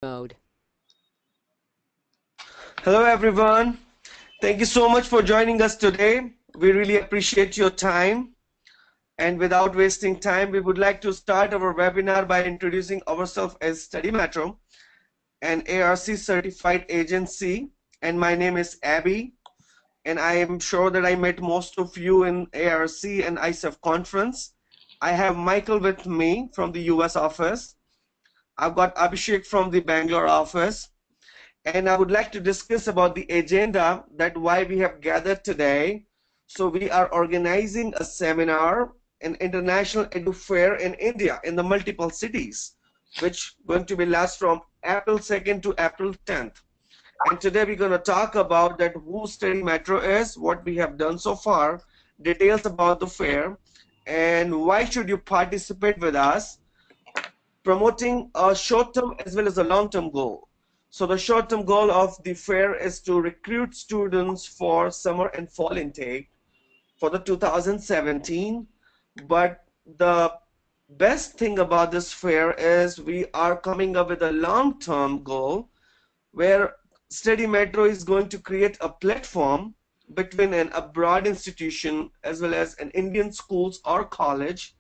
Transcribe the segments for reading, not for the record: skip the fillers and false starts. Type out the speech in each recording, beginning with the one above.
mode. Hello everyone. Thank you so much for joining us today. We really appreciate your time. And without wasting time, we would like to start our webinar by introducing ourselves as Study Metro, an ARC certified agency. And my name is Abby. And I am sure that I met most of you in ARC and ISEF conference. I have Michael with me from the US office. I've got Abhishek from the Bangalore office. And I would like to discuss about the agenda, that why we have gathered today. So we are organizing a seminar, an international edu fair in India in the multiple cities, which going to be last from April 2nd to April 10th. And today we're going to talk about that who Study Metro is, what we have done so far, details about the fair, and why should you participate with us, promoting a short-term as well as a long-term goal. So the short-term goal of the fair is to recruit students for summer and fall intake for the 2017. But the best thing about this fair is we are coming up with a long-term goal where Study Metro is going to create a platform between an abroad institution as well as an Indian schools or college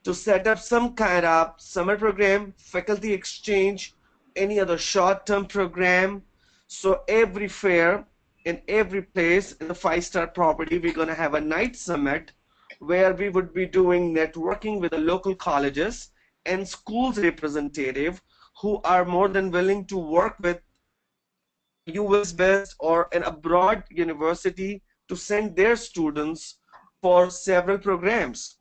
to set up some kind of summer program, faculty exchange, any other short-term program. So every fair in every place in the five-star property, we're going to have a night summit where we would be doing networking with the local colleges and schools representative who are more than willing to work with US based or an abroad university to send their students for several programs.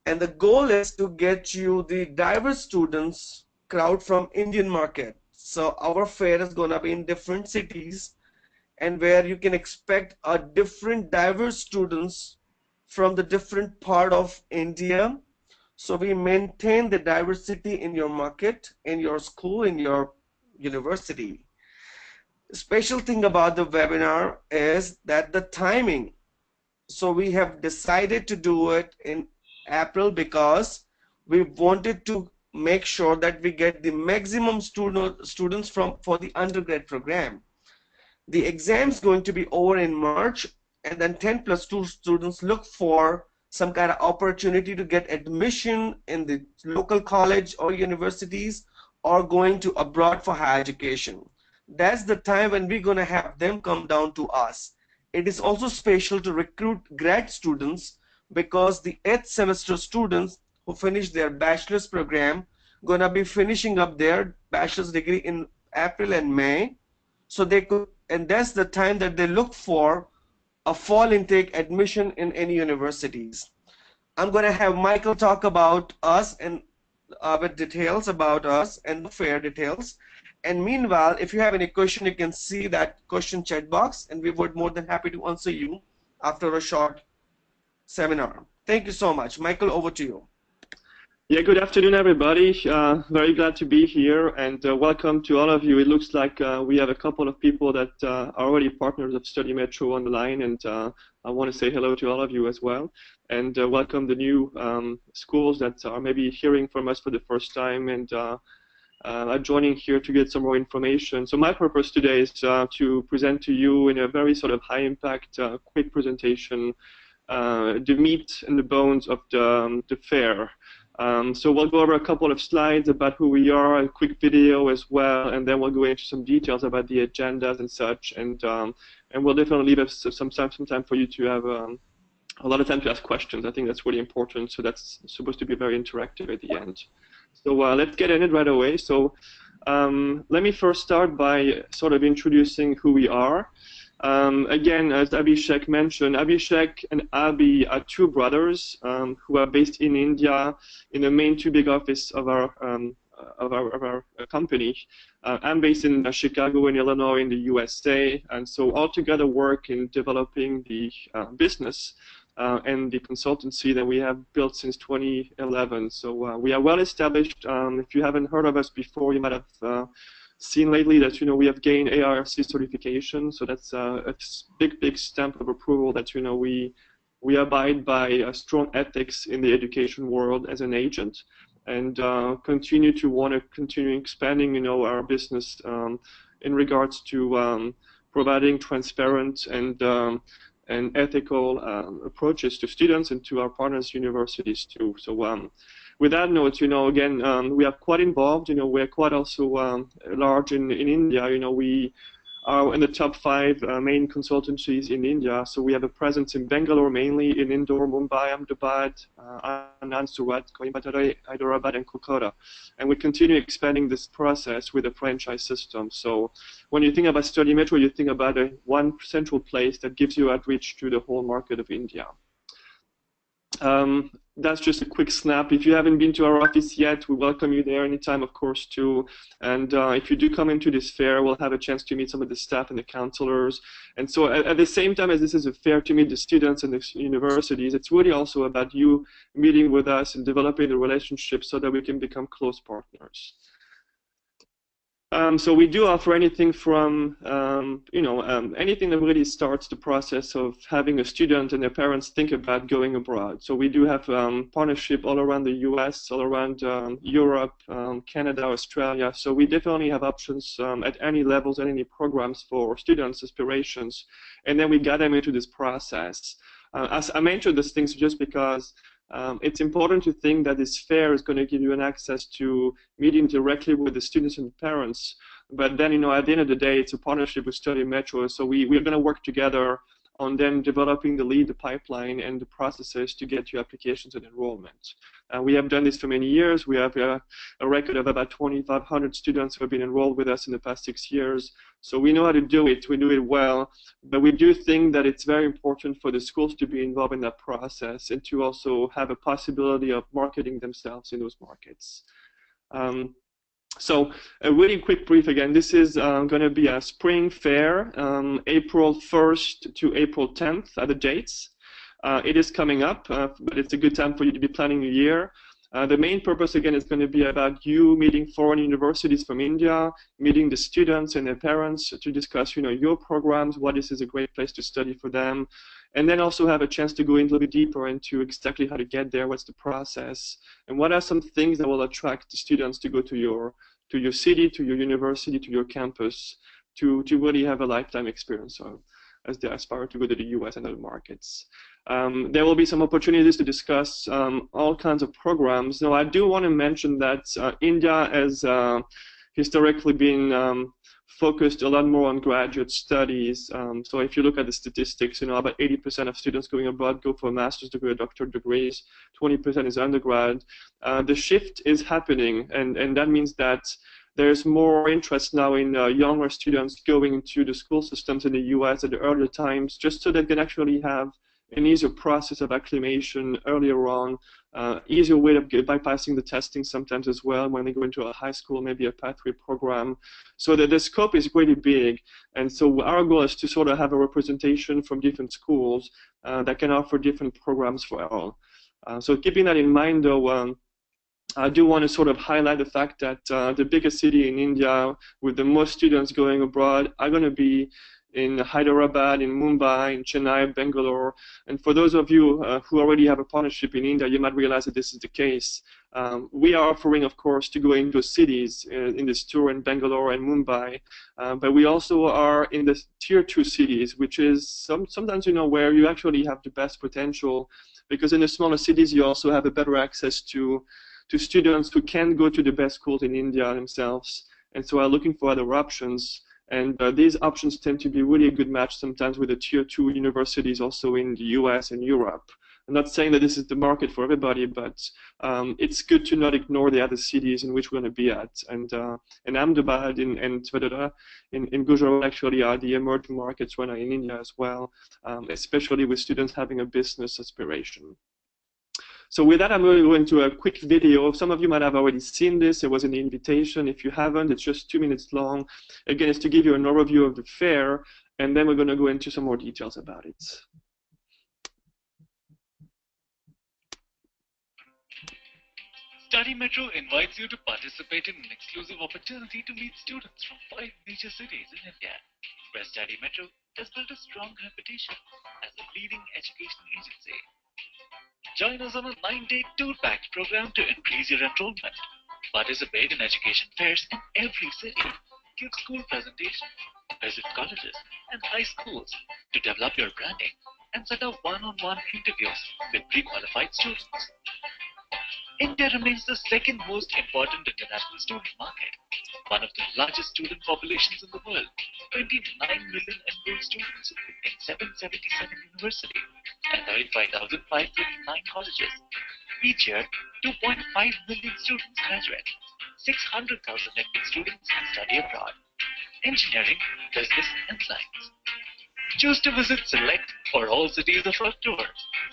And the goal is to get you the diverse students crowd from Indian market. So our fair is going to be in different cities and where you can expect a different diverse students from the different part of India. So we maintain the diversity in your market, in your school, in your university. The special thing about the webinar is that the timing. So we have decided to do it in April because we wanted to make sure that we get the maximum students for the undergrad program. The exam is going to be over in March, and then 10+2 students look for some kind of opportunity to get admission in the local college or universities or going to abroad for higher education. That's the time when we're going to have them come down to us. It is also special to recruit grad students because the 8th semester students who finish their bachelor's program gonna be finishing up their bachelor's degree in April and May. So they could, and that's the time that they look for a fall intake admission in any universities. I'm gonna have Michael talk about us and with details about us and the fair details. And meanwhile, if you have any question, you can see that question chat box, and we would more than happy to answer you after a short seminar. Thank you so much. Michael, over to you. Yeah, good afternoon, everybody. Very glad to be here, and welcome to all of you. It looks like we have a couple of people that are already partners of Study Metro on the line, and I want to say hello to all of you as well, and welcome the new schools that are maybe hearing from us for the first time and are joining here to get some more information. So my purpose today is to present to you in a very sort of high-impact, quick presentation the meat and the bones of the fair. So we'll go over a couple of slides about who we are, a quick video as well, and then we'll go into some details about the agendas and such, and we'll definitely leave some time for you to have a lot of time to ask questions. I think that's really important, so that's supposed to be very interactive at the end. So let's get in it right away. So let me first start by sort of introducing who we are. Again, as Abhishek mentioned, Abhishek and Abhi are two brothers who are based in India in the main two big office of our company. I'm based in Chicago in Illinois in the USA, and so all together work in developing the business and the consultancy that we have built since 2011. So we are well established. If you haven't heard of us before, you might have seen lately that we have gained ARC certification, so that's a big stamp of approval that we abide by strong ethics in the education world as an agent. and continue to want to continue expanding, our business in regards to providing transparent and ethical approaches to students and to our partners universities too. So with that note, again, we are quite involved. We're quite also large in India. We are in the top 5 main consultancies in India. So we have a presence in Bangalore mainly, in Indore, Mumbai, Ahmedabad, Anand, Surat, Coimbatore, Hyderabad, and Kolkata. And we continue expanding this process with a franchise system. So when you think about Study Metro, you think about one central place that gives you outreach to the whole market of India. That's just a quick snap. If you haven't been to our office yet, we welcome you there anytime, of course, too. And if you do come into this fair, we'll have a chance to meet some of the staff and the counselors. And so at the same time as this is a fair to meet the students and the universities, it's really also about you meeting with us and developing the relationship so that we can become close partners. So we do offer anything from, anything that really starts the process of having a student and their parents think about going abroad. So we do have partnership all around the US, all around Europe, Canada, Australia. So we definitely have options at any levels and any programs for students' aspirations. And then we guide them into this process. As I mentioned these things just because it's important to think that this fair is going to give you an access to meeting directly with the students and parents. But then, at the end of the day, it's a partnership with Study Metro. So we're going to work together on them developing the pipeline and the processes to get your applications and enrollment. We have done this for many years. We have a record of about 2,500 students who have been enrolled with us in the past 6 years. So we know how to do it. We do it well. But we do think that it's very important for the schools to be involved in that process and to also have a possibility of marketing themselves in those markets. So a really quick brief again. This is going to be a spring fair, April 1st to April 10th are the dates. It is coming up, but it's a good time for you to be planning your year. The main purpose, again, is going to be about you meeting foreign universities from India, meeting the students and their parents to discuss, your programs, what is a great place to study for them, and then also have a chance to go in a little bit deeper into exactly how to get there, what's the process, and what are some things that will attract the students to go to your city, to your university, to your campus, to really have a lifetime experience as they aspire to go to the US and other markets. There will be some opportunities to discuss all kinds of programs. Now, I do want to mention that India has historically been focused a lot more on graduate studies. So if you look at the statistics, about 80% of students going abroad go for a master's degree or doctorate degrees, 20% is undergrad. The shift is happening, and that means that there's more interest now in younger students going into the school systems in the US at the earlier times, just so they can actually have an easier process of acclimation earlier on, easier way of bypassing the testing sometimes as well when they go into a high school, maybe a pathway program, so that the scope is really big. And so our goal is to sort of have a representation from different schools that can offer different programs for all. So keeping that in mind, though, I do want to sort of highlight the fact that the biggest city in India with the most students going abroad are going to be in Hyderabad, in Mumbai, in Chennai, Bangalore. And for those of you who already have a partnership in India, you might realize that this is the case. We are offering, of course, to go into cities in this tour in Bangalore and Mumbai, but we also are in the tier 2 cities, which is sometimes, where you actually have the best potential, because in the smaller cities, you also have a better access to students who can go to the best schools in India themselves, and so are looking for other options. And these options tend to be really a good match sometimes with the tier 2 universities also in the US and Europe. I'm not saying that this is the market for everybody, but it's good to not ignore the other cities in which we're going to be at. And Ahmedabad and Vadodara in Gujarat actually are the emerging markets right now in India as well, especially with students having a business aspiration. So with that, I'm going to go into a quick video. Some of you might have already seen this. It was in the invitation. If you haven't, it's just 2 minutes long. Again, it's to give you an overview of the fair, and then we're going to go into some more details about it. Study Metro invites you to participate in an exclusive opportunity to meet students from 5 major cities in India, where Study Metro has built a strong reputation as a leading education agency. Join us on a 9-day tour-packed program to increase your enrollment. Participate in education fairs in every city. Give school presentations. Visit colleges and high schools to develop your branding and set up one-on-one interviews with pre-qualified students. India remains the second most important international student market. One of the largest student populations in the world, 29 million enrolled students in 777 universities and 35,539 colleges. Each year, 2.5 million students graduate, 600,000 Indian students study abroad, engineering, business, and science. Choose to visit select or all cities of our tour.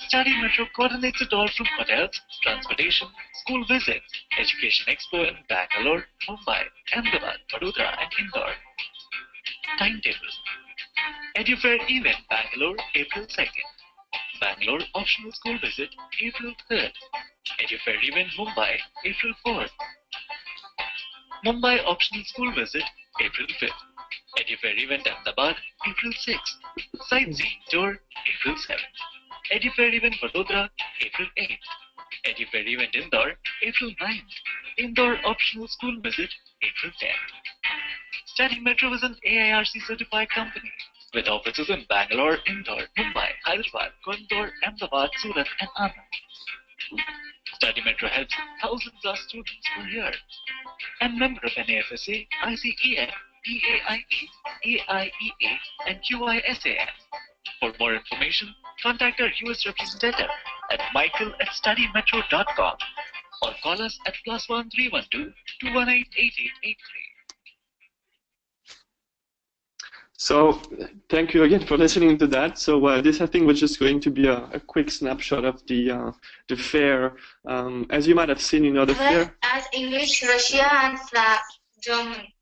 Study Metro coordinates it all from hotels, transportation, school visits, Education Expo in Bangalore, Mumbai, Ahmedabad, Vadodara, and Indore. Timetable. EduFair event Bangalore, April 2nd. Bangalore optional school visit, April 3rd. EduFair event Mumbai, April 4th. Mumbai optional school visit, April 5th. EduFair event Ahmedabad, April 6th. Sightseeing tour, April 7th. EduFair event Vadodara, April 8th. EduFair event Indore, April 9th. Indore optional school visit, April 10th. Study Metro is an AIRC certified company with offices in Bangalore, Indore, Mumbai, Hyderabad, Coimbatore, Ahmedabad, Surat, and Anand. Study Metro helps 1,000+ students per year. And member of NAFSA, ICEF, EAIE, AIEA, and QISAN. For more information, contact our US representative at michael@studymetro.com or call us at +1 312 218 8883. So thank you again for listening to that. So this, I think, was just going to be a quick snapshot of the fair. As you might have seen, you know, the fair. As English, Russia, and German.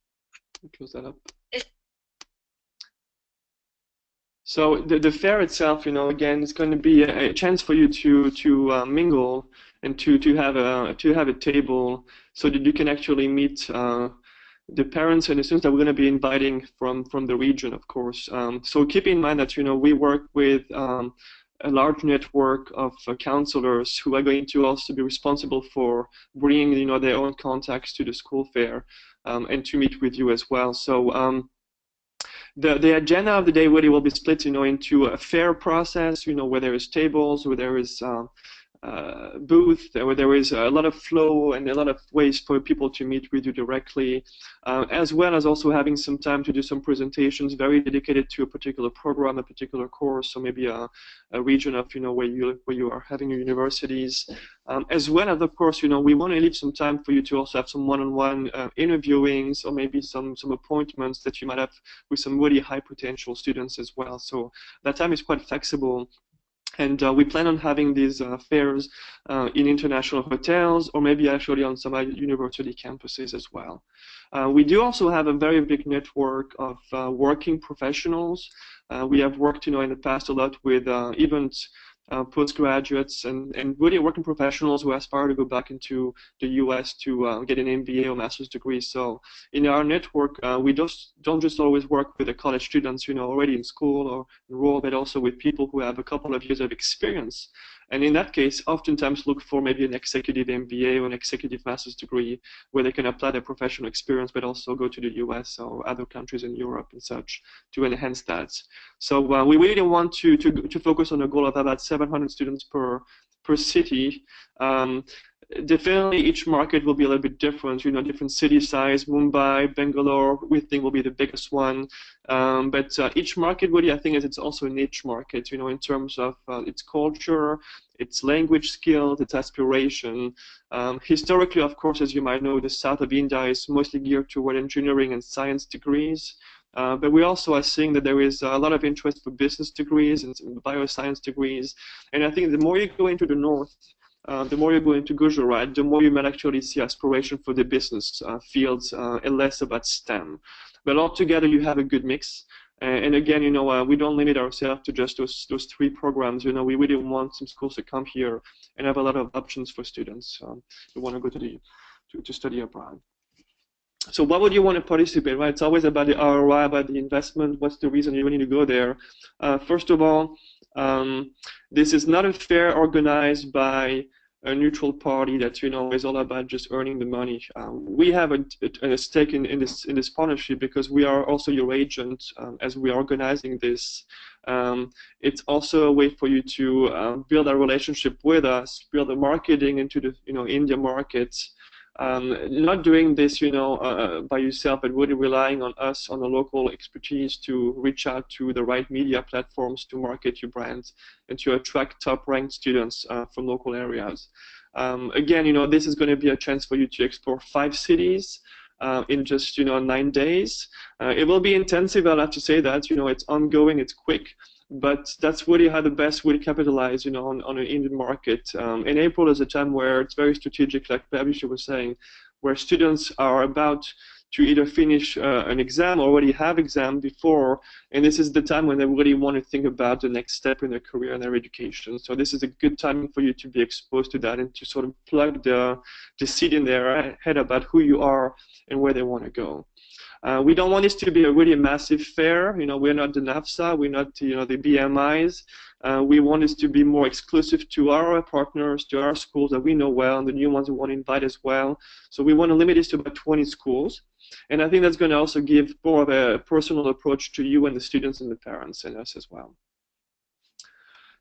Close that up. So the fair itself, you know, again, is going to be a chance for you to mingle and to have a table so that you can actually meet the parents and the students that we're going to be inviting from the region, of course. So keep in mind that, you know, we work with a large network of counselors who are going to also be responsible for bringing, you know, their own contacts to the school fair and to meet with you as well. So the agenda of the day really will be split, you know, into a fair process, you know, where there is tables, where there is booth, where there is a lot of flow and a lot of ways for people to meet with you directly, as well as also having some time to do some presentations very dedicated to a particular program, a particular course, or maybe a region of, you know, where you are having your universities, as well as, of course, you know, we want to leave some time for you to also have some one-on-one interviewings or maybe some appointments that you might have with some really high potential students as well. So that time is quite flexible. And we plan on having these fairs in international hotels or maybe actually on some university campuses as well. We do also have a very big network of working professionals. We have worked, you know, in the past a lot with events, postgraduates and really working professionals who aspire to go back into the US to get an MBA or master's degree. So in our network, we don't just always work with the college students, you know, already in school or enrolled, but also with people who have a couple of years of experience. And in that case, oftentimes look for maybe an executive MBA or an executive master's degree where they can apply their professional experience, but also go to the US or other countries in Europe and such to enhance that. So we really want to focus on a goal of about 700 students per city. Definitely each market will be a little bit different, you know, different city size. Mumbai, Bangalore, we think will be the biggest one. But each market really, I think, is it's also a niche market, you know, in terms of its culture, its language skills, its aspiration. Historically, of course, as you might know, the south of India is mostly geared toward engineering and science degrees. But we also are seeing that there is a lot of interest for business degrees and bioscience degrees. And I think the more you go into the north, the more you go into Gujarat, the more you might actually see aspiration for the business fields and less about STEM. But altogether, you have a good mix. And again, you know, we don't limit ourselves to just those three programs. You know, we really want some schools to come here and have a lot of options for students who want to go to study abroad. So why would you want to participate, right? It's always about the ROI, about the investment. What's the reason you need to go there? First of all, This is not a fair organized by a neutral party that is all about just earning the money. We have a stake in this partnership because we are also your agent as we are organizing this. It's also a way for you to build a relationship with us, build the marketing into the India markets. Not doing this, by yourself, but really relying on us, on the local expertise to reach out to the right media platforms to market your brand and to attract top-ranked students from local areas. Again, this is going to be a chance for you to explore 5 cities in just 9 days. It will be intensive, I'll have to say that. It's ongoing, it's quick. But that's really how the best will capitalize, on an Indian market. And April is a time where it's very strategic, like Babisha was saying, where students are about to either finish an exam or already have exam before, and this is the time when they really want to think about the next step in their career and their education. So this is a good time for you to be exposed to that and to sort of plug the seed in their head about who you are and where they want to go. We don't want this to be a really massive fair. We're not the NAFSA, we're not the BMIs. We want this to be more exclusive to our partners, to our schools that we know well, and the new ones we want to invite as well. So we want to limit this to about 20 schools. And I think that's going to also give more of a personal approach to you and the students and the parents and us as well.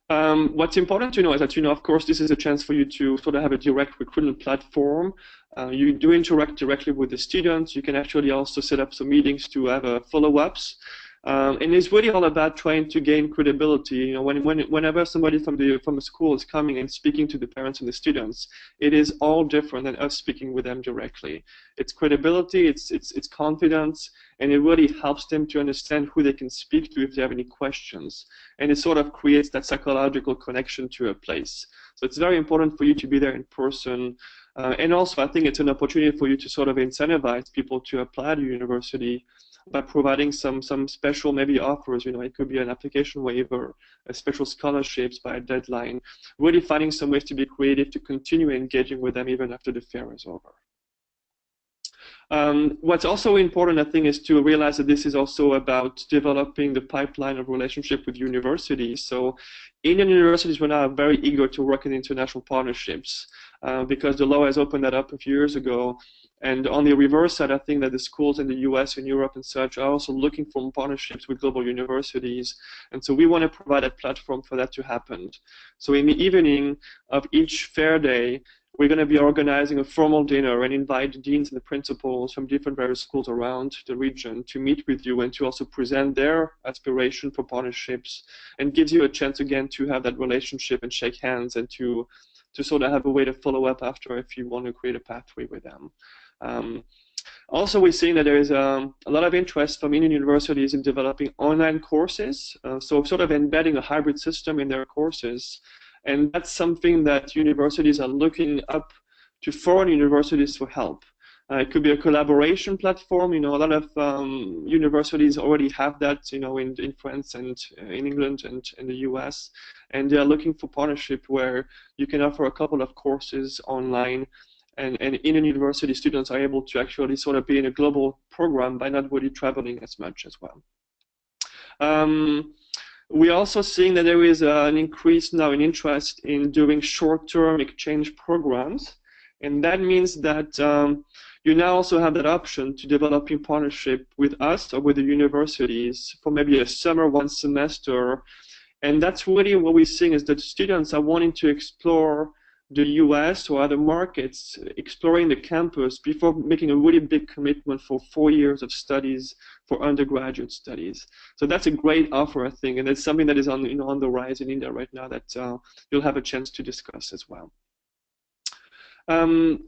What's important to know is that, of course, this is a chance for you to sort of have a direct recruitment platform. You do interact directly with the students. You can actually also set up some meetings to have follow-ups. And it's really all about trying to gain credibility. Whenever somebody from the school is coming and speaking to the parents and the students, it is all different than us speaking with them directly. It's credibility, it's confidence, and it really helps them to understand who they can speak to if they have any questions. And it sort of creates that psychological connection to a place. So it's very important for you to be there in person. And also, I think it's an opportunity for you to sort of incentivize people to apply to university by providing some special maybe offers. It could be an application waiver, a special scholarships by a deadline, really finding some ways to be creative to continue engaging with them even after the fair is over. What's also important, I think, is to realize that this is also about developing the pipeline of relationship with universities. So Indian universities were now very eager to work in international partnerships because the law has opened that up a few years ago. And on the reverse side, I think that the schools in the US and Europe and such are also looking for partnerships with global universities. And so we want to provide a platform for that to happen. So in the evening of each fair day, we're going to be organizing a formal dinner and invite the deans and the principals from different various schools around the region to meet with you and to also present their aspiration for partnerships, and gives you a chance again to have that relationship and shake hands and to sort of have a way to follow up after if you want to create a pathway with them. Also, we're seeing that there is a lot of interest from Indian universities in developing online courses, so sort of embedding a hybrid system in their courses. And that's something that universities are looking up to foreign universities for help. It could be a collaboration platform. A lot of universities already have that, in France and in England and in the US. And they are looking for partnership where you can offer a couple of courses online, and Indian university students are able to actually sort of be in a global program by not really traveling as much as well. We're also seeing that there is an increase now in interest in doing short-term exchange programs, and that means that you now also have that option to develop in partnership with us or with the universities for maybe a summer, one semester. And that's really what we're seeing, is that students are wanting to explore the US or other markets, exploring the campus before making a really big commitment for 4 years of studies for undergraduate studies. So that's a great offer, I think, and it's something that is on, on the rise in India right now that you'll have a chance to discuss as well.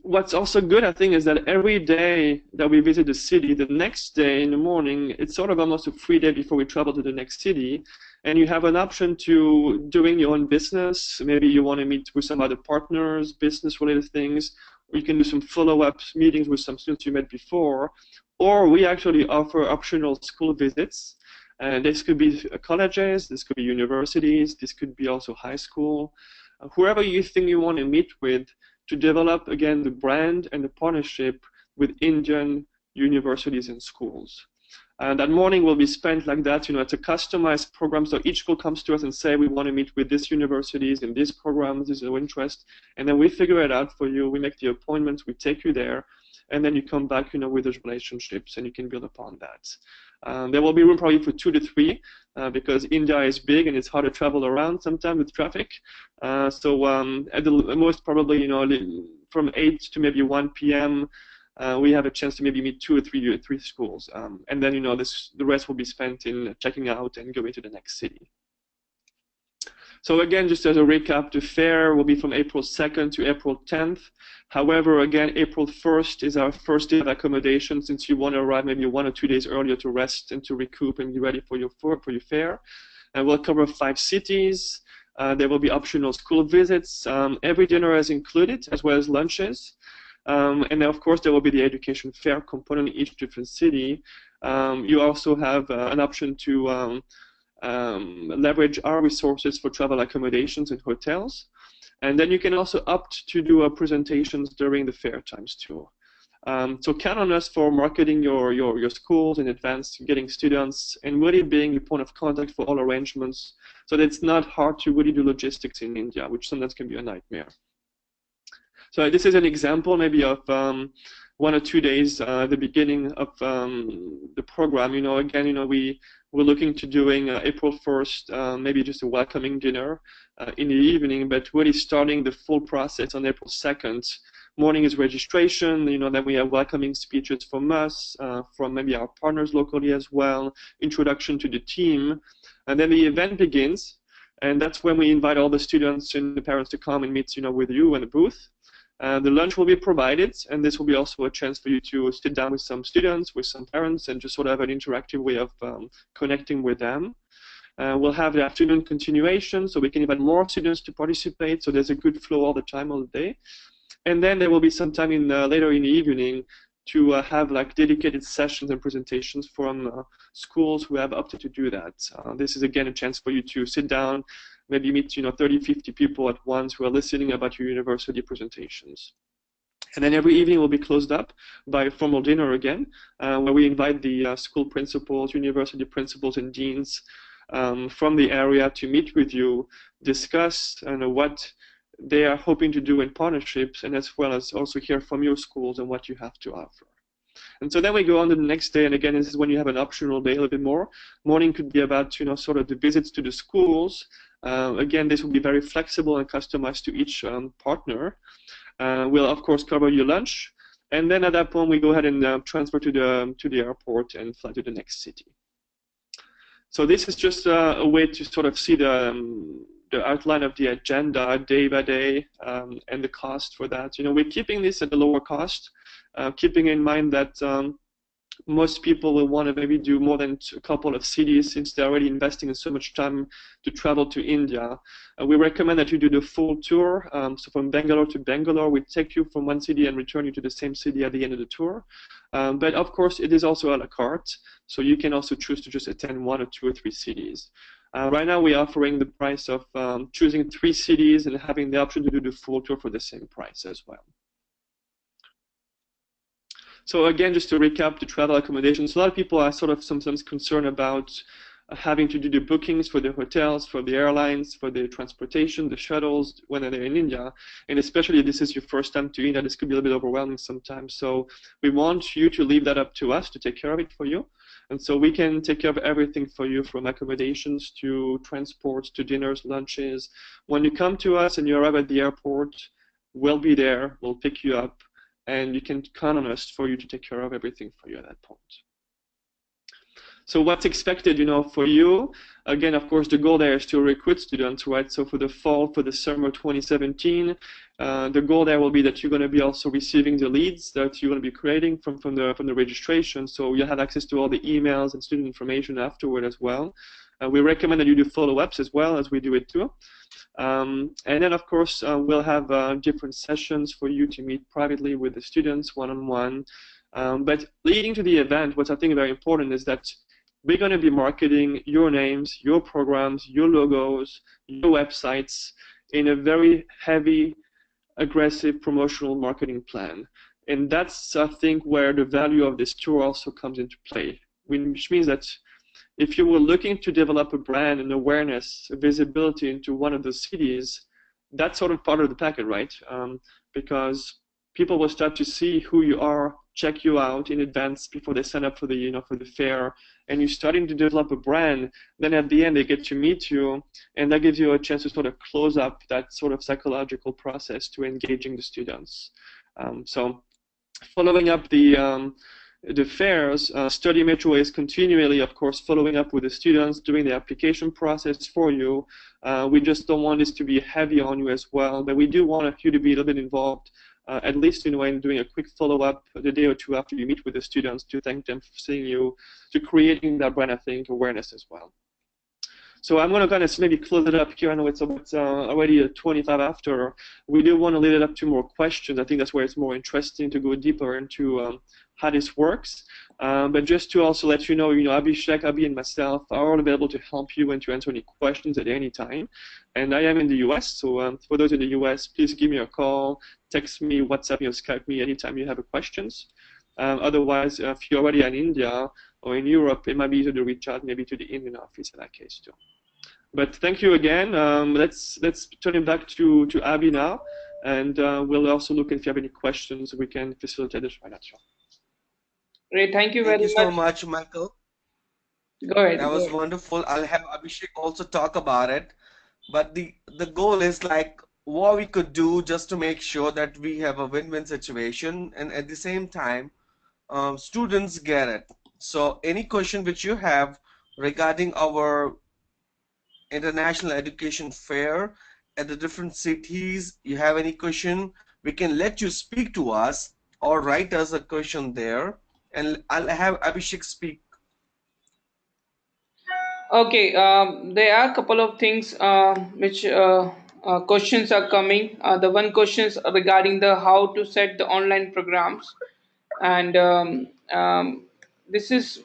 What's also good, I think, is that every day that we visit the city, the next day in the morning, it's sort of almost a free day before we travel to the next city, and you have an option to doing your own business. Maybe you want to meet with some other partners, business-related things, or you can do some follow-up meetings with some students you met before, or we actually offer optional school visits. And this could be colleges, this could be universities, this could be also high school, whoever you think you want to meet with, to develop, again, the brand and the partnership with Indian universities and schools. And that morning will be spent like that. It's a customized program. So each school comes to us and say, we want to meet with these universities and these programs, this is of interest. And then we figure it out for you. We make the appointments, we take you there, and then you come back, with those relationships, and you can build upon that. There will be room probably for 2 to 3 because India is big and it's hard to travel around sometimes with traffic. So at the most probably, from 8 to maybe 1 p.m. We have a chance to maybe meet 2 or 3 schools, and then the rest will be spent in checking out and going to the next city. So again, just as a recap, the fair will be from April 2nd to April 10th. However, again, April 1st is our first day of accommodation, since you want to arrive maybe 1 or 2 days earlier to rest and to recoup and be ready for your fair. And we'll cover 5 cities. There will be optional school visits. Every dinner is included, as well as lunches. And then, of course, there will be the education fair component in each different city. You also have an option to leverage our resources for travel accommodations and hotels. And then you can also opt to do presentations during the fair times too. So count on us for marketing your schools in advance, getting students, and really being the point of contact for all arrangements, so that it's not hard to really do logistics in India, which sometimes can be a nightmare. So this is an example maybe of 1 or 2 days at the beginning of the program. Again, we're looking to doing April 1st, maybe just a welcoming dinner in the evening, but really starting the full process on April 2nd. Morning is registration, then we have welcoming speeches from us, from maybe our partners locally as well, introduction to the team, and then the event begins, and that's when we invite all the students and the parents to come and meet, with you in the booth. The lunch will be provided, and this will be also a chance for you to sit down with some students, with some parents, and just sort of have an interactive way of connecting with them. We'll have the afternoon continuation, so we can invite more students to participate, so there's a good flow all the time, all the day. And then there will be some time later in the evening to have dedicated sessions and presentations from schools who have opted to do that. This is again a chance for you to sit down, maybe meet 30, 50 people at once who are listening about your university presentations. And then every evening will be closed up by a formal dinner again, where we invite the school principals, university principals, and deans from the area to meet with you, discuss what they are hoping to do in partnerships, and as well as also hear from your schools and what you have to offer. And so then we go on to the next day, and again, this is when you have an optional day a little bit more. Morning could be about sort of the visits to the schools. Again, this will be very flexible and customized to each partner. We'll of course cover your lunch, and then at that point we go ahead and transfer to the airport and fly to the next city. So this is just a way to sort of see the outline of the agenda day by day, and the cost for that. We're keeping this at a lower cost, keeping in mind that most people will want to maybe do more than a couple of cities, since they're already investing in so much time to travel to India. We recommend that you do the full tour. So from Bangalore to Bangalore, we take you from one city and return you to the same city at the end of the tour. But of course, it is also a la carte, so you can also choose to just attend 1 or 2 or 3 cities. Right now, we're offering the price of choosing 3 cities and having the option to do the full tour for the same price as well. So again, just to recap the travel accommodations, a lot of people are sort of sometimes concerned about having to do the bookings for the hotels, for the airlines, for the transportation, the shuttles, when they're in India. And especially if this is your first time to India, this could be a little bit overwhelming sometimes. So we want you to leave that up to us to take care of it for you. And so we can take care of everything for you, from accommodations to transport to dinners, lunches. When you come to us and you arrive at the airport, we'll be there, we'll pick you up, and you can count on us for you to take care of everything for you at that point. So what's expected, for you? Again, of course, the goal there is to recruit students, right? So for the fall, for the summer 2017, the goal there will be that you're going to be also receiving the leads that you're going to be creating from the registration. So you'll have access to all the emails and student information afterward as well. We recommend that you do follow-ups as well, as we do it too. And then, of course, we'll have different sessions for you to meet privately with the students, one-on-one. But leading to the event, what's I think very important is that we're going to be marketing your names, your programs, your logos, your websites in a very heavy, aggressive promotional marketing plan. And that's, I think, where the value of this tour also comes into play. which means that if you were looking to develop a brand and awareness, visibility into one of the cities, that's sort of part of the packet, right? Because people will start to see who you are, check you out in advance before they sign up for the for the fair, and you're starting to develop a brand. Then at the end they get to meet you, and that gives you a chance to sort of close up that sort of psychological process to engaging the students. So following up the fairs, Study Metro is continually, of course, following up with the students, doing the application process for you. We just don't want this to be heavy on you as well, but we do want you to be a little bit involved, at least in doing a quick follow-up the day or two after you meet with the students to thank them for seeing you, to creating that brand, I think, awareness as well. So I'm going to kind of maybe close it up here. I know it's already 25 after. We do want to lead it up to more questions. I think that's where it's more interesting to go deeper into how this works. But just to also let you know, Abhishek, Abhi, and myself are all available to help you and to answer any questions at any time. And I am in the US, so for those in the US, please give me a call, text me, WhatsApp me, or Skype me anytime you have questions. Otherwise, if you're already in India or in Europe, it might be easier to reach out maybe to the Indian office in that case too. But thank you again. Let's turn it back to Abhi now, and we'll also look if you have any questions. We can facilitate this right now. Great, thank you Thank very you so much, Michael. Go ahead. That was wonderful. I'll have Abhishek also talk about it. But the goal is like what we could do just to make sure that we have a win-win situation, and at the same time, students get it. So any question which you have regarding our international education fair at the different cities, you have any question, we can let you speak to us or write us a question there, and I'll have Abhishek speak. Okay, there are a couple of things which questions are coming. The one questions regarding the how to set the online programs, and this is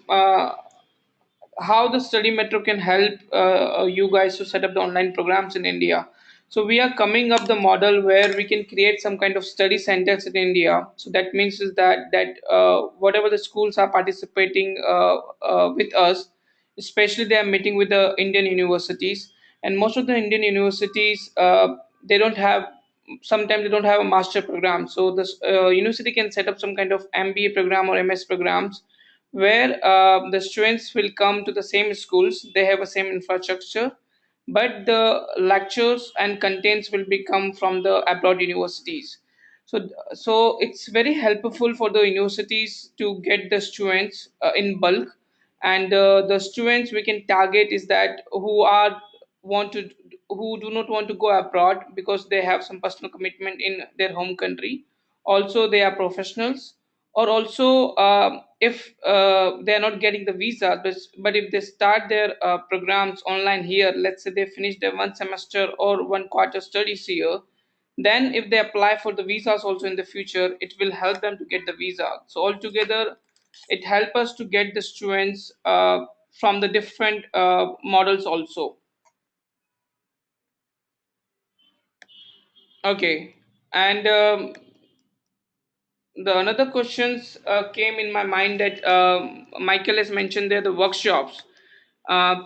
how the study metro can help you guys to set up the online programs in India. So we are coming up the model where we can create some kind of study centers in India. So that means is that whatever the schools are participating with us, especially they are meeting with the Indian universities, and most of the Indian universities they don't have, sometimes they don't have a master program. So this university can set up some kind of MBA program or MS programs where the students will come to the same schools, they have a same infrastructure, but the lectures and contents will become from the abroad universities. So it's very helpful for the universities to get the students in bulk, and the students we can target is that want to who do not want to go abroad because they have some personal commitment in their home country. Also they are professionals, or also if they are not getting the visa, but if they start their programs online here, let's say they finish their one semester or one quarter studies here, then if they apply for the visas also in the future, it will help them to get the visa. So altogether it helps us to get the students from the different models also. Okay, and the another questions came in my mind that Michael has mentioned there the workshops.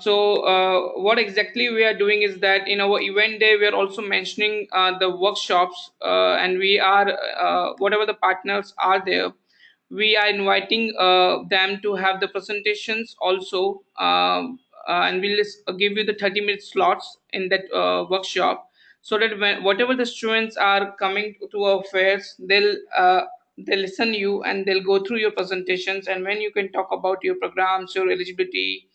So what exactly we are doing is that in our event day we are also mentioning the workshops, and we are whatever the partners are there, we are inviting them to have the presentations also, and we'll just give you the 30-minute slots in that workshop, so that whatever the students are coming to our fairs, they'll listen you and they'll go through your presentations, and when you can talk about your programs, your eligibility,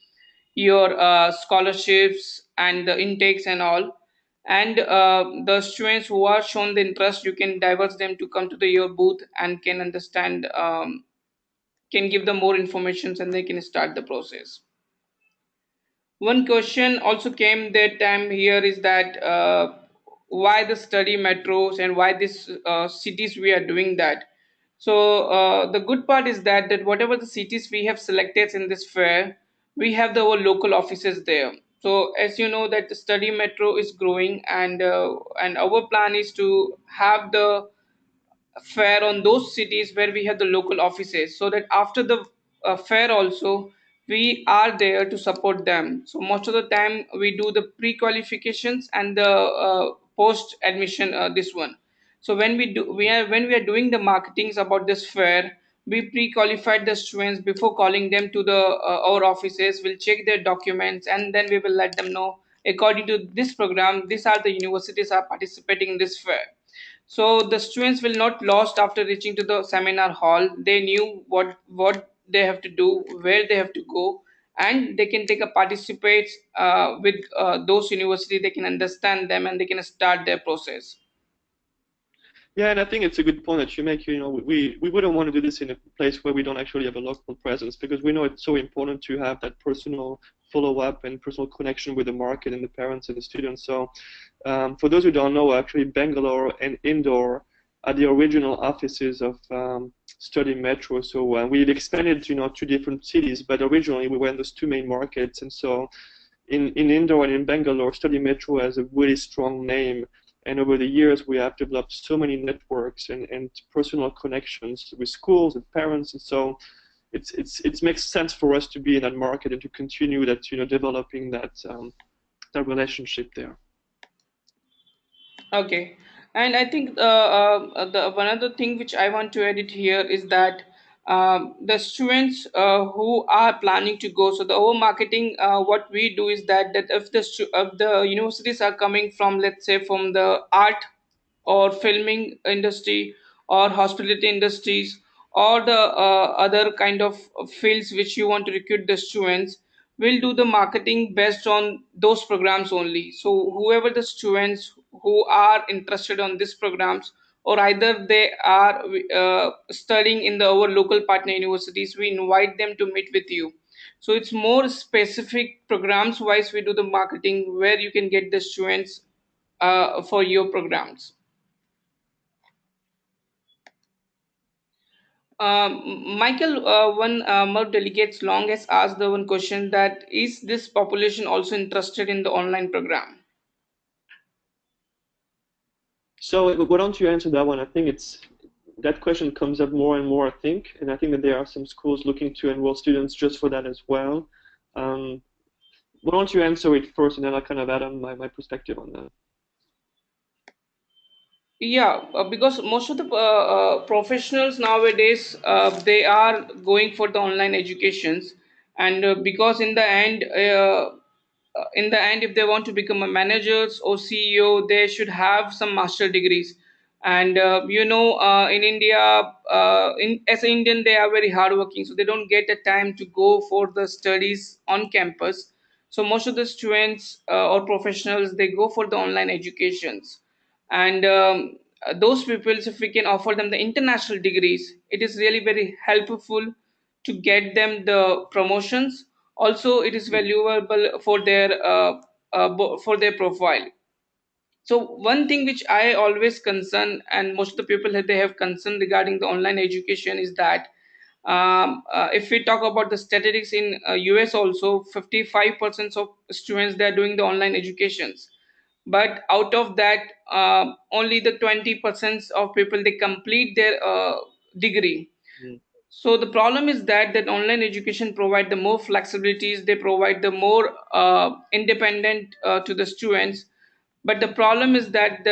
your scholarships and the intakes and all, and the students who are shown the interest, you can divert them to come to your booth and can understand, can give them more information, and they can start the process. One question also came that time here is that why the study metros and why these cities we are doing that. So the good part is that whatever the cities we have selected in this fair, we have our local offices there. So as you know that the study metro is growing, and our plan is to have the fair on those cities where we have the local offices, so that after the fair also we are there to support them. So most of the time we do the pre-qualifications and the post-admission this one. So when we are doing the marketings about this fair, we pre-qualified the students before calling them to the our offices. We'll check their documents and then we will let them know according to this program, these are the universities are participating in this fair. So the students will not lost after reaching to the seminar hall. They knew what they have to do, where they have to go, and they can take a participate with those university. They can understand them and they can start their process. Yeah, and I think it's a good point that you make. You know, we wouldn't want to do this in a place where we don't actually have a local presence, because we know it's so important to have that personal follow-up and personal connection with the market and the parents and the students. So for those who don't know, actually Bangalore and Indore are the original offices of Study Metro. So we've expanded, you know, to different cities, but originally we were in those two main markets. And so in Indore and in Bangalore, Study Metro has a really strong name. And over the years, we have developed so many networks and personal connections with schools and parents, and so it makes sense for us to be in that market and to continue that, you know, developing that that relationship there. Okay, and I think the one other thing which I want to edit here is that the students who are planning to go. So the whole marketing, what we do is that if the universities are coming from, let's say, from the art or filming industry or hospitality industries or the other kind of fields which you want to recruit the students, will do the marketing based on those programs only. So whoever the students who are interested on these programs, or either they are studying in our local partner universities, we invite them to meet with you. So it's more specific programs wise we do the marketing where you can get the students for your programs. Michael, one more delegates long has asked the one question that is this population also interested in the online program? So why don't you answer that one? I think that question comes up more and more, I think, and I think that there are some schools looking to enroll students just for that as well. Why don't you answer it first, and then I'll kind of add on my perspective on that. Yeah, because most of the professionals nowadays they are going for the online educations, and because in the end, if they want to become a managers or CEO, they should have some master degrees. And in India, as an Indian, they are very hardworking, so they don't get the time to go for the studies on campus. So most of the students or professionals they go for the online educations, and those people, if we can offer them the international degrees, it is really very helpful to get them the promotions. Also it is valuable for their profile. So one thing which I always concern, and most of the people that they have concern regarding the online education, is that if we talk about the statistics in US also, 55% of students they are doing the online educations, but out of that only the 20% of people they complete their degree. So the problem is that online education provide the more flexibilities, they provide the more independent to the students, but the problem is that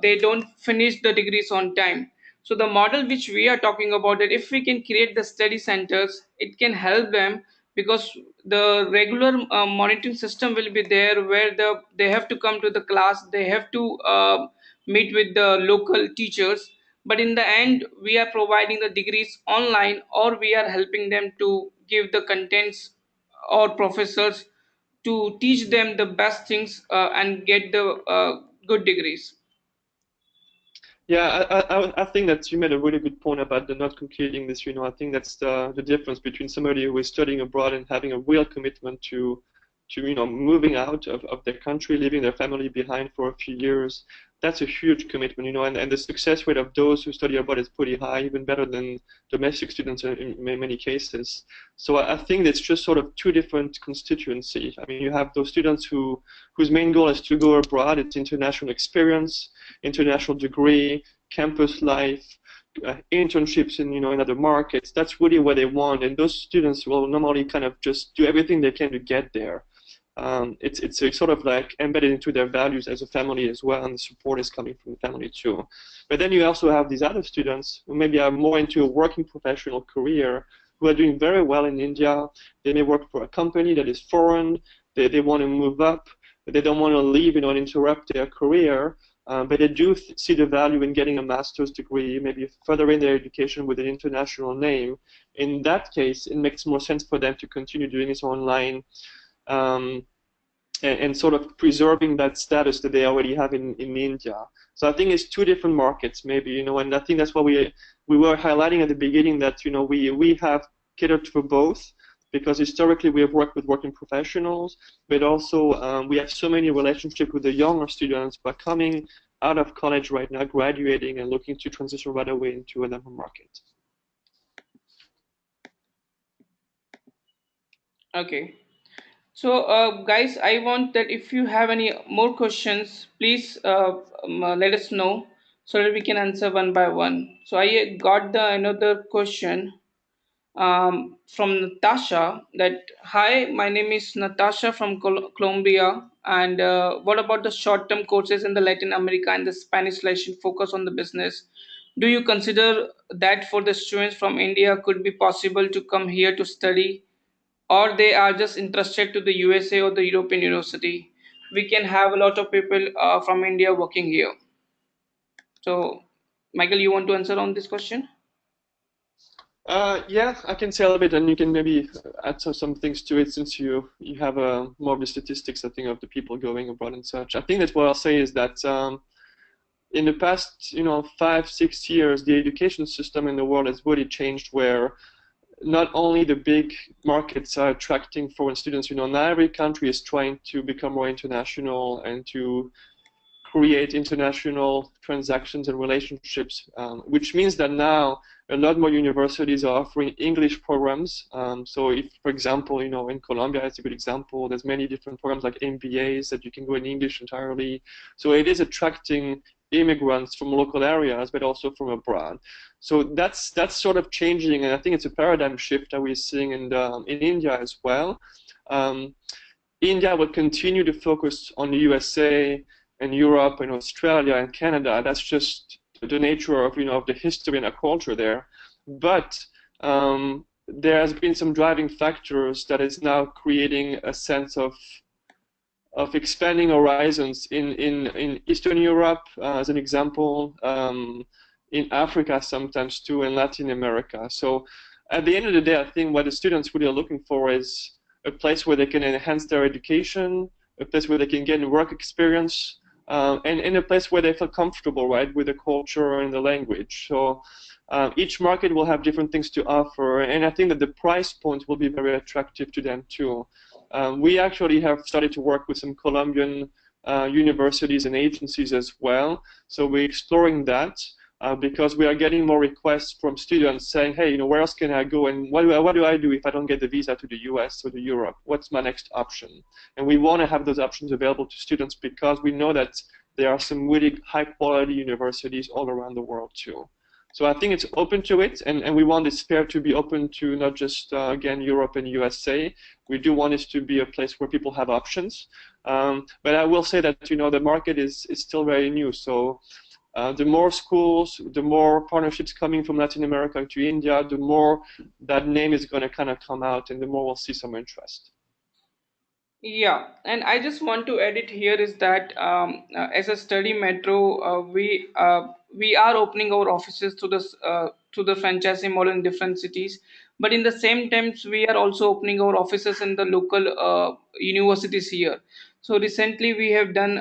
they don't finish the degrees on time. So the model which we are talking about, that if we can create the study centers, it can help them, because the regular monitoring system will be there where they have to come to the class, they have to meet with the local teachers, but in the end we are providing the degrees online, or we are helping them to give the contents or professors to teach them the best things and get the good degrees. Yeah, I think that you made a really good point about the not completing this. You know, I think that's the difference between somebody who is studying abroad and having a real commitment to moving out of their country, leaving their family behind for a few years. That's a huge commitment, you know, and the success rate of those who study abroad is pretty high, even better than domestic students in many cases. So I think it's just sort of two different constituencies. I mean, you have those students whose main goal is to go abroad. It's international experience, international degree, campus life, internships in other markets. That's really what they want, and those students will normally kind of just do everything they can to get there. It's sort of like embedded into their values as a family as well, and the support is coming from the family too. But then you also have these other students who maybe are more into a working professional career, who are doing very well in India. They may work for a company that is foreign. They want to move up. But they don't want to leave, and interrupt their career. But they do see the value in getting a master's degree, maybe furthering their education with an international name. In that case, it makes more sense for them to continue doing this online, um, and sort of preserving that status that they already have in India. So I think it's two different markets, maybe, and I think that's why we were highlighting at the beginning that we have catered for both, because historically we have worked with working professionals, but also we have so many relationships with the younger students by coming out of college right now, graduating and looking to transition right away into another market. Okay. So, guys, I want that if you have any more questions, please let us know so that we can answer one by one. So, I got the another question from Natasha that, hi, my name is Natasha from Colombia, and what about the short-term courses in the Latin America and the Spanish lesson focus on the business? Do you consider that for the students from India could be possible to come here to study, or they are just interested to the USA or the European university? We can have a lot of people from India working here. So, Michael, you want to answer on this question? Yeah, I can say a little bit, and you can maybe add some things to it, since you have more of the statistics, I think, of the people going abroad and such. I think that what I'll say is that in the past 5-6 years, the education system in the world has really changed, where not only the big markets are attracting foreign students. Now every country is trying to become more international and to create international transactions and relationships, which means that now a lot more universities are offering English programs. So if, for example, in Colombia, it's a good example, there's many different programs like MBAs that you can go in English entirely. So it is attracting immigrants from local areas, but also from abroad. So that's sort of changing, and I think it's a paradigm shift that we're seeing in India as well. India will continue to focus on the USA and Europe and Australia and Canada. That's just the nature of of the history and the culture there. But there has been some driving factors that is now creating a sense of expanding horizons in Eastern Europe, as an example, in Africa sometimes too, and Latin America. So at the end of the day, I think what the students really are looking for is a place where they can enhance their education, a place where they can get work experience, and in a place where they feel comfortable, right, with the culture and the language. So each market will have different things to offer, and I think that the price point will be very attractive to them too. We actually have started to work with some Colombian universities and agencies as well. So we're exploring that. Because we are getting more requests from students saying, hey, where else can I go, and what do I do if I don't get the visa to the US or to Europe? What's my next option? And we want to have those options available to students, because we know that there are some really high-quality universities all around the world too. So I think it's open to it, and we want this fair to be open to not just, again, Europe and USA. We do want it to be a place where people have options. But I will say that, the market is still very new. So the more schools, the more partnerships coming from Latin America to India, the more that name is going to kind of come out, and the more we'll see some interest. Yeah, and I just want to add it here is that as a study metro, we are opening our offices to the franchising model in different cities, but in the same times we are also opening our offices in the local universities here. So recently we have done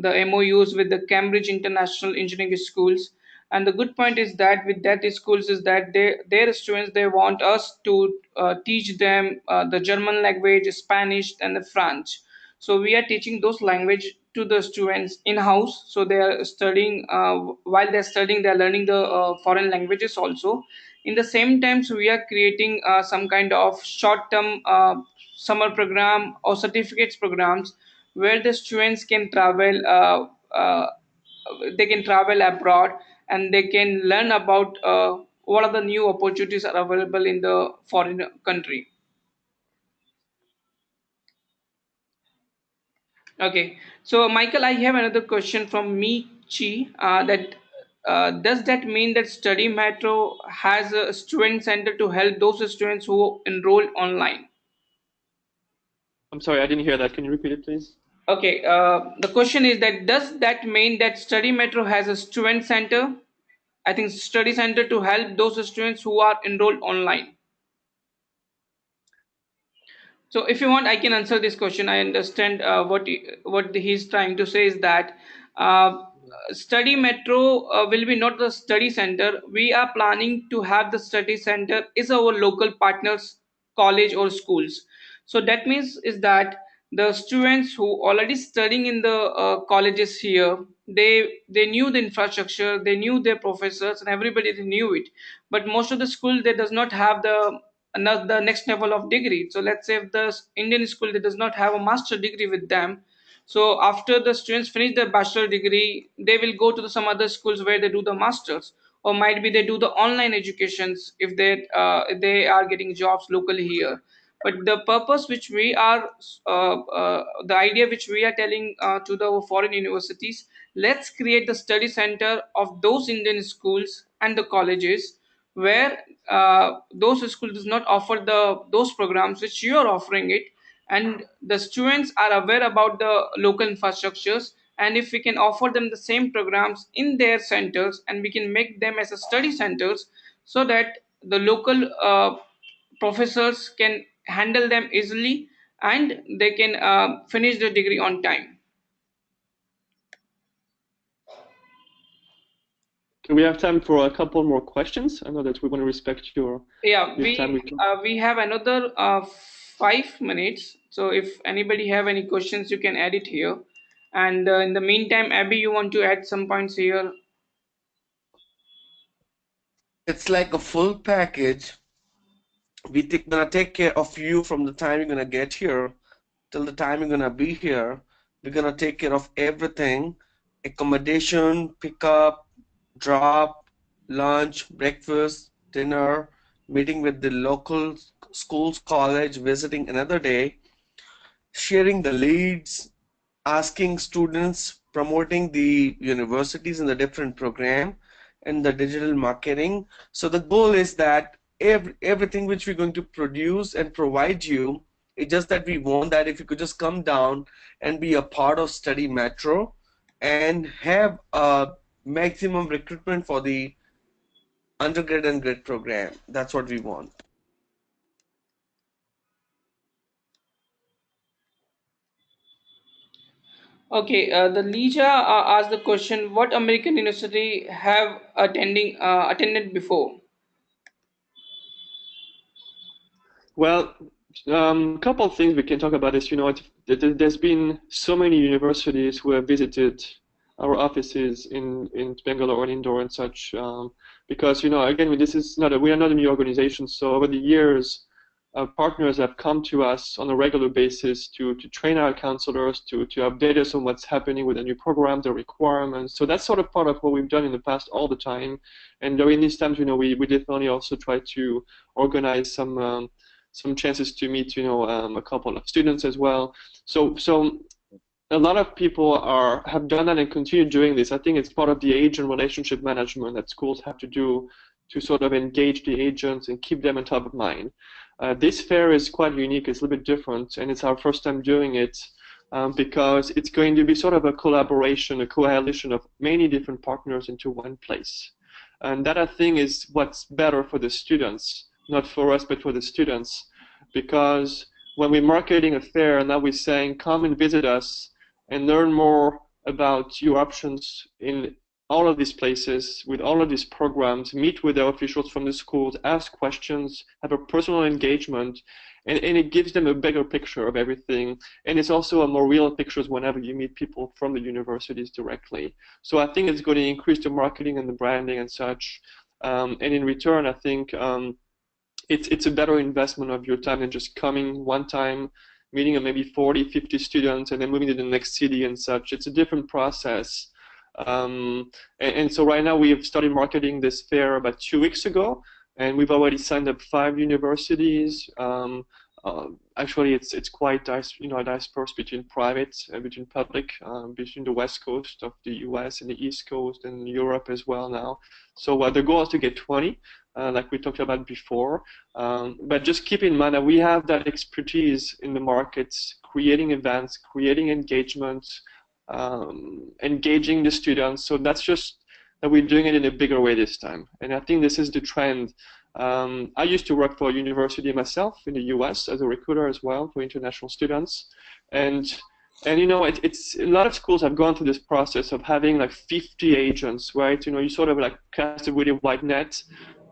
the MOUs with the Cambridge International Engineering Schools, and the good point is that with that schools is that their students, they want us to teach them the German language, Spanish, and the French. So we are teaching those language to the students in house. So they are studying, while they're studying, they're learning the foreign languages also. In the same time, so we are creating some kind of short term summer program or certificates programs where the students can travel, they can travel abroad, and they can learn about what are the new opportunities are available in the foreign country. Okay, so Michael, I have another question from me, Chi. That does that mean that Study Metro has a student center to help those students who enroll online? I'm sorry, I didn't hear that. Can you repeat it, please? Okay, the question is that does that mean that Study Metro has a student center? I think study center to help those students who are enrolled online. So if you want, I can answer this question. I understand what he's trying to say is that uh, Study Metro will be not the study center. We are planning to have the study center is our local partners, college or schools. So that means is that the students who already studying in the colleges here, they knew the infrastructure, they knew their professors, and everybody knew it. But most of the school they does not have the next level of degree. So let's say if the Indian school they does not have a master degree with them, so after the students finish their bachelor degree, they will go to some other schools where they do the masters, or might be they do the online educations if they are getting jobs locally here. But the purpose which we are the idea which we are telling to the foreign universities, let's create the study center of those Indian schools and the colleges where those schools does not offer those programs which you are offering it, and the students are aware about the local infrastructures, and if we can offer them the same programs in their centers and we can make them as a study centers, so that the local professors can handle them easily and they can finish the degree on time. Can we have time for a couple more questions? I know that we want to respect your Yeah, this time. we have another 5 minutes. So if anybody have any questions, you can add it here. And in the meantime, Abby, you want to add some points here? It's like a full package. Gonna take care of you from the time you're gonna get here till the time you're gonna be here. We're gonna take care of everything: accommodation, pickup, drop, lunch, breakfast, dinner, meeting with the local schools, college, visiting another day, sharing the leads, asking students, promoting the universities in the different program, and the digital marketing. So the goal is that everything which we're going to produce and provide you, it's just that we want that if you could just come down and be a part of Study Metro and have a maximum recruitment for the undergrad and grad program. That's what we want. Okay, the Lija asked the question: what American university have attended before? Well, a couple of things we can talk about is, there's been so many universities who have visited our offices in Bangalore and Indore and such, because, again, this is we are not a new organization, so over the years, partners have come to us on a regular basis to train our counselors, to update us on what's happening with the new program, the requirements. So that's sort of part of what we've done in the past all the time. And during these times, we definitely also try to organize some chances to meet, a couple of students as well. So a lot of people have done that and continue doing this. I think it's part of the agent relationship management that schools have to do to sort of engage the agents and keep them on top of mind. This fair is quite unique. It's a little bit different, and it's our first time doing it because it's going to be sort of a collaboration, a coalition of many different partners into one place. And that, I think, is what's better for the students, not for us, but for the students, because when we're marketing a fair, now we're saying, come and visit us and learn more about your options in all of these places, with all of these programs, meet with the officials from the schools, ask questions, have a personal engagement, and it gives them a bigger picture of everything. And it's also a more real picture whenever you meet people from the universities directly. So I think it's going to increase the marketing and the branding and such. And in return, I think it's a better investment of your time than just coming one time, meeting maybe 40, 50 students, and then moving to the next city and such. It's a different process. And so right now we've started marketing this fair about 2 weeks ago, and we've already signed up 5 universities. Actually, it's quite dispersed between private and between public, between the west coast of the U.S. and the east coast and Europe as well now. So the goal is to get 20, like we talked about before. But just keep in mind that we have that expertise in the markets, creating events, creating engagements, engaging the students. So that's just that we're doing it in a bigger way this time. And I think this is the trend. I used to work for a university myself in the US as a recruiter as well for international students. And you know, it's a lot of schools have gone through this process of having like 50 agents, right? You know, you sort of like cast a really wide net,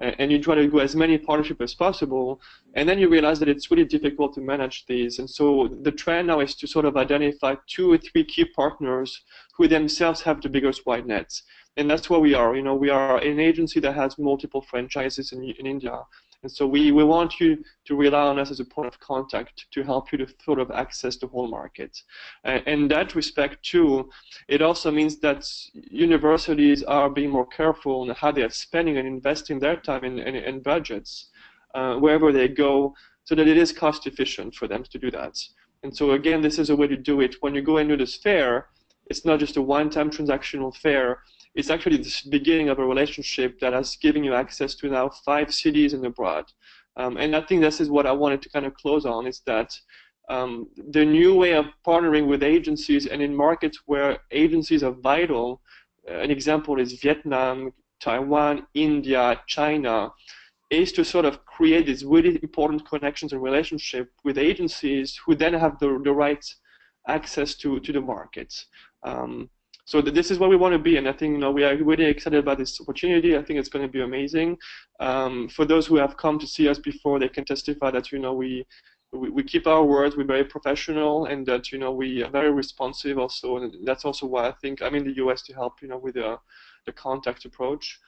and you try to do as many partnerships as possible, and then you realize that it's really difficult to manage these. And so the trend now is to sort of identify 2 or 3 key partners who themselves have the biggest wide nets. And that's where we are. You know, we are an agency that has multiple franchises in India. And so we want you to rely on us as a point of contact to help you to sort of access the whole market. And in that respect, too, it also means that universities are being more careful in how they are spending and investing their time and budgets wherever they go, so that it is cost efficient for them to do that. And so again, this is a way to do it. When you go into this fair, it's not just a one-time transactional fair. It's actually the beginning of a relationship that has given you access to now 5 cities and abroad. And I think this is what I wanted to kind of close on, is that the new way of partnering with agencies and in markets where agencies are vital, an example is Vietnam, Taiwan, India, China, is to sort of create these really important connections and relationships with agencies who then have the right access to the markets. So this is where we want to be, and I think we are really excited about this opportunity. I think it's going to be amazing. For those who have come to see us before, they can testify that we keep our words. We're very professional, and that we are very responsive also. And that's also why I think I'm in the U.S. to help with the contact approach.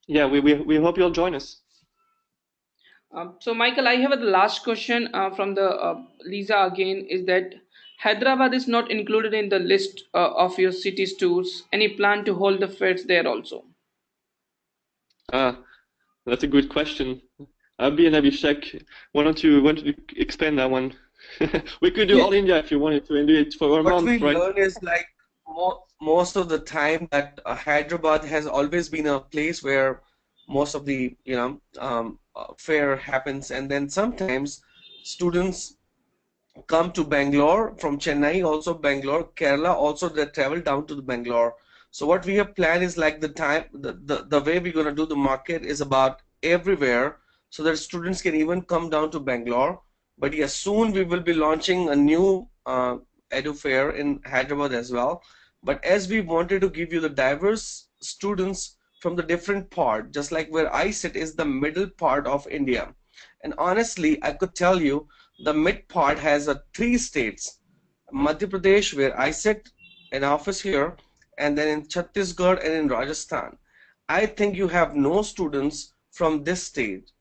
Yeah, we hope you'll join us. So, Michael, I have the last question from the Lisa again. Is that Hyderabad is not included in the list of your city's tours? Any plan to hold the fairs there also? That's a good question. Abhi and Abhishek, why don't you explain that one? We could do all India if you wanted to, and do it for a month, right? What we learn is like most of the time that Hyderabad has always been a place where most of the fair happens, and then sometimes students come to Bangalore from Chennai, also Bangalore, Kerala, also they travel down to the Bangalore. So what we have planned is like the way we're going to do the market is about everywhere, so that students can even come down to Bangalore. But yes, soon we will be launching a new edu fair in Hyderabad as well. But as we wanted to give you the diverse students from the different part, just like where I sit is the middle part of India. And honestly, I could tell you the mid part has 3 states. Madhya Pradesh, where I sit, an office here, and then in Chhattisgarh and in Rajasthan. I think you have no students from this state.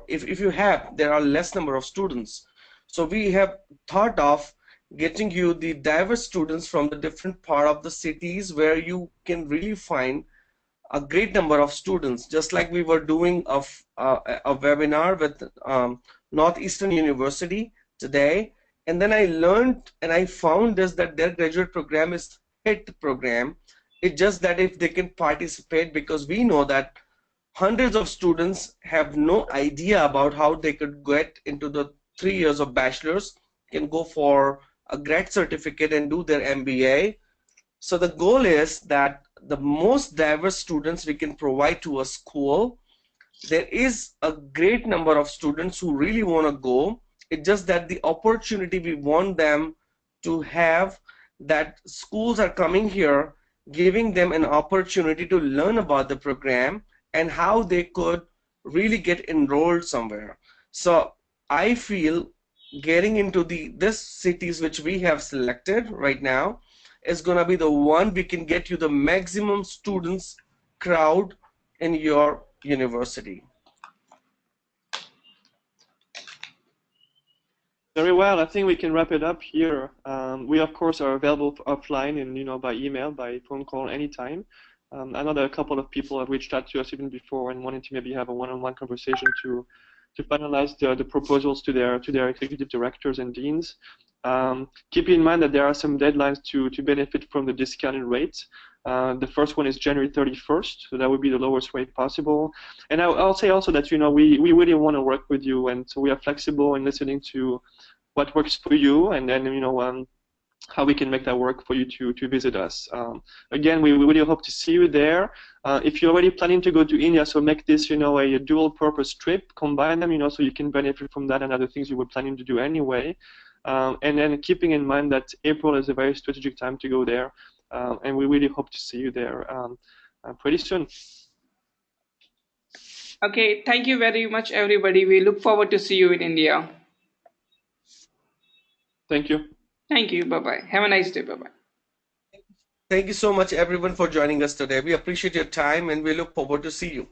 If you have, there are less number of students. So we have thought of getting you the diverse students from the different part of the cities where you can really find a great number of students, just like we were doing a webinar with Northeastern University today. And then I learned and I found this, that their graduate program is HIT program. It's just that if they can participate, because we know that hundreds of students have no idea about how they could get into the 3 years of bachelor's, can go for a grad certificate and do their MBA. So the goal is that the most diverse students we can provide to a school. There is a great number of students who really want to go. It's just that the opportunity we want them to have, that schools are coming here, giving them an opportunity to learn about the program and how they could really get enrolled somewhere. So I feel getting into this cities which we have selected right now is going to be the one we can get you the maximum students crowd in your university. Very well. I think we can wrap it up here. We of course are available offline and by email, by phone call, anytime. I know that a couple of people have reached out to us even before and wanted to maybe have a one-on-one conversation to finalize the proposals to their executive directors and deans. Keep in mind that there are some deadlines to benefit from the discounted rates. The first one is January 31st, so that would be the lowest rate possible. And I'll say also that we really want to work with you, and so we are flexible in listening to what works for you, and then how we can make that work for you to visit us. Again, we really hope to see you there. If you're already planning to go to India, so make this a dual purpose trip, combine them so you can benefit from that and other things you were planning to do anyway. And then keeping in mind that April is a very strategic time to go there, and we really hope to see you there pretty soon. Okay, thank you very much, everybody. We look forward to see you in India. Thank you. Thank you. Bye-bye. Have a nice day. Bye-bye. Thank you so much, everyone, for joining us today. We appreciate your time, and we look forward to see you.